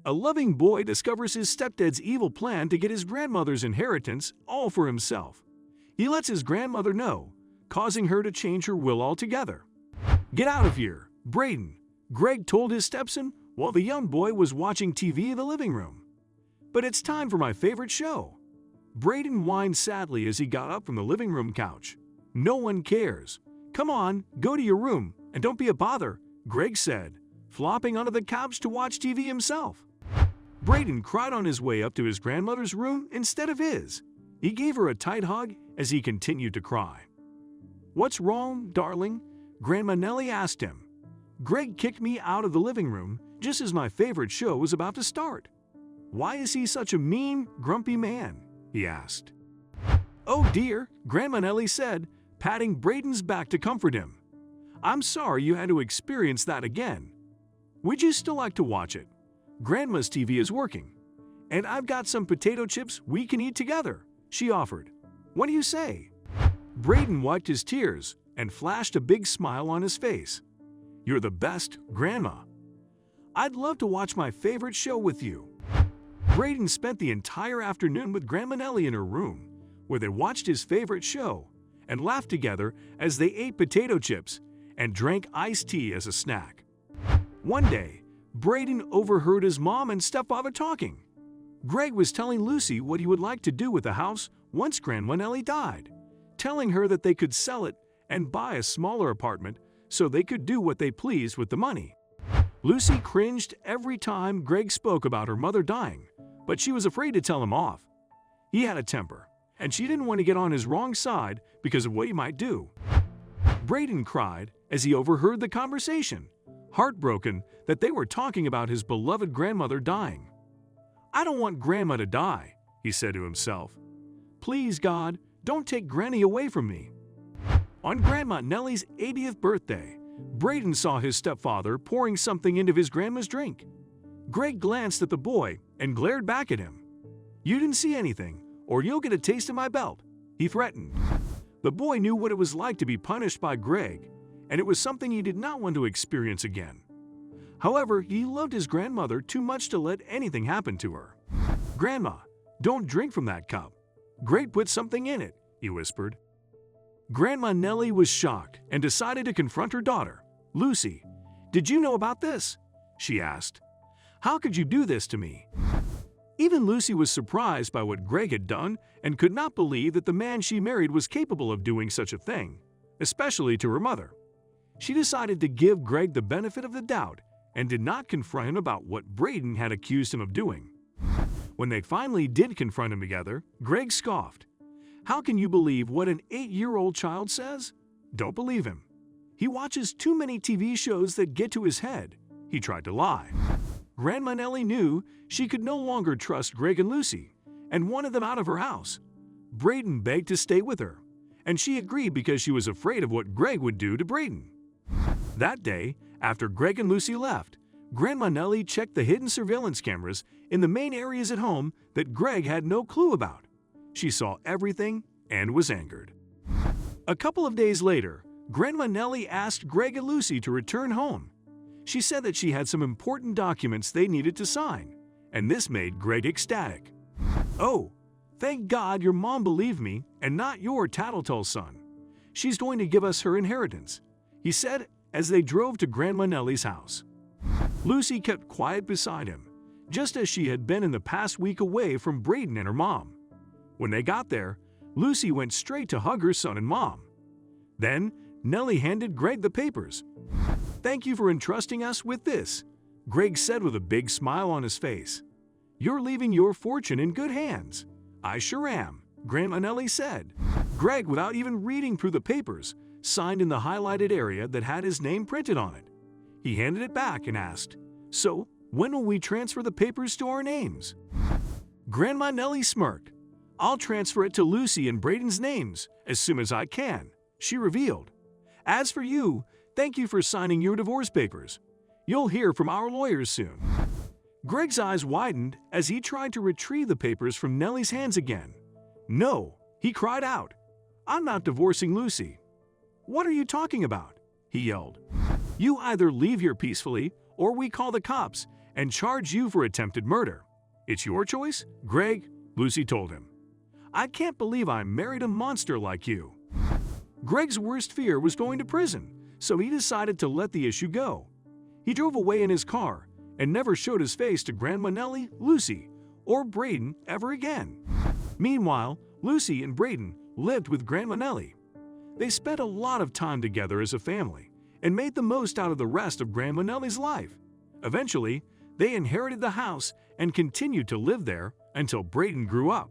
A loving boy discovers his stepdad's evil plan to get his grandmother's inheritance all for himself. He lets his grandmother know, causing her to change her will altogether. "Get out of here, Braiden," Greg told his stepson while the young boy was watching TV in the living room. "But it's time for my favorite show." Braiden whined sadly as he got up from the living room couch. "No one cares. Come on, go to your room, and don't be a bother," Greg said, flopping onto the couch to watch TV himself. Braiden cried on his way up to his grandmother's room instead of his. He gave her a tight hug as he continued to cry. "What's wrong, darling?" Grandma Nellie asked him. "Greg kicked me out of the living room just as my favorite show was about to start." "Why is he such a mean, grumpy man?" he asked. "Oh dear," Grandma Nellie said, patting Braiden's back to comfort him. "I'm sorry you had to experience that again. Would you still like to watch it? Grandma's TV is working, and I've got some potato chips we can eat together," she offered. "What do you say?" Braiden wiped his tears and flashed a big smile on his face. "You're the best, Grandma. I'd love to watch my favorite show with you." Braiden spent the entire afternoon with Grandma Nellie in her room, where they watched his favorite show and laughed together as they ate potato chips and drank iced tea as a snack. One day, Braiden overheard his mom and stepfather talking. Greg was telling Lucy what he would like to do with the house once Grandma Nellie died, telling her that they could sell it and buy a smaller apartment so they could do what they pleased with the money. Lucy cringed every time Greg spoke about her mother dying, but she was afraid to tell him off. He had a temper, and she didn't want to get on his wrong side because of what he might do. Braiden cried as he overheard the conversation, heartbroken that they were talking about his beloved grandmother dying. "I don't want Grandma to die," he said to himself. "Please, God, don't take Granny away from me." On Grandma Nellie's 80th birthday, Braiden saw his stepfather pouring something into his grandma's drink. Greg glanced at the boy and glared back at him. "You didn't see anything, or you'll get a taste of my belt," he threatened. The boy knew what it was like to be punished by Greg, and it was something he did not want to experience again. However, he loved his grandmother too much to let anything happen to her. "Grandma, don't drink from that cup. Greg put something in it," he whispered. Grandma Nellie was shocked and decided to confront her daughter. "Lucy, did you know about this?" she asked. "How could you do this to me?" Even Lucy was surprised by what Greg had done and could not believe that the man she married was capable of doing such a thing, especially to her mother. She decided to give Greg the benefit of the doubt and did not confront him about what Braiden had accused him of doing. When they finally did confront him together, Greg scoffed. "How can you believe what an 8-year-old child says?" "Don't believe him. He watches too many TV shows that get to his head," he tried to lie. Grandma Nellie knew she could no longer trust Greg and Lucy and wanted them out of her house. Braiden begged to stay with her, and she agreed because she was afraid of what Greg would do to Braiden. That day, after Greg and Lucy left, Grandma Nellie checked the hidden surveillance cameras in the main areas at home that Greg had no clue about. She saw everything and was angered. A couple of days later, Grandma Nellie asked Greg and Lucy to return home. She said that she had some important documents they needed to sign, and this made Greg ecstatic. "Oh, thank God your mom believed me and not your tattletale son. She's going to give us her inheritance," he said as they drove to Grandma Nellie's house. Lucy kept quiet beside him, just as she had been in the past week away from Braiden and her mom. When they got there, Lucy went straight to hug her son and mom. Then, Nellie handed Greg the papers. "Thank you for entrusting us with this," Greg said with a big smile on his face. "You're leaving your fortune in good hands." "I sure am," Grandma Nellie said. Greg, without even reading through the papers, signed in the highlighted area that had his name printed on it. He handed it back and asked, "So, when will we transfer the papers to our names?" Grandma Nellie smirked. "I'll transfer it to Lucy and Braiden's names as soon as I can," she revealed. "As for you, thank you for signing your divorce papers. You'll hear from our lawyers soon." Greg's eyes widened as he tried to retrieve the papers from Nellie's hands again. "No," he cried out. "I'm not divorcing Lucy." "What are you talking about?" he yelled. "You either leave here peacefully or we call the cops and charge you for attempted murder. It's your choice, Greg, Lucy told him. I can't believe I married a monster like you. Greg's worst fear was going to prison, so he decided to let the issue go. He drove away in his car and never showed his face to Grandma Nellie, Lucy, or Braiden ever again. Meanwhile, Lucy and Braiden lived with Grandma Nellie. They spent a lot of time together as a family and made the most out of the rest of Grandma Nellie's life. Eventually, they inherited the house and continued to live there until Braiden grew up.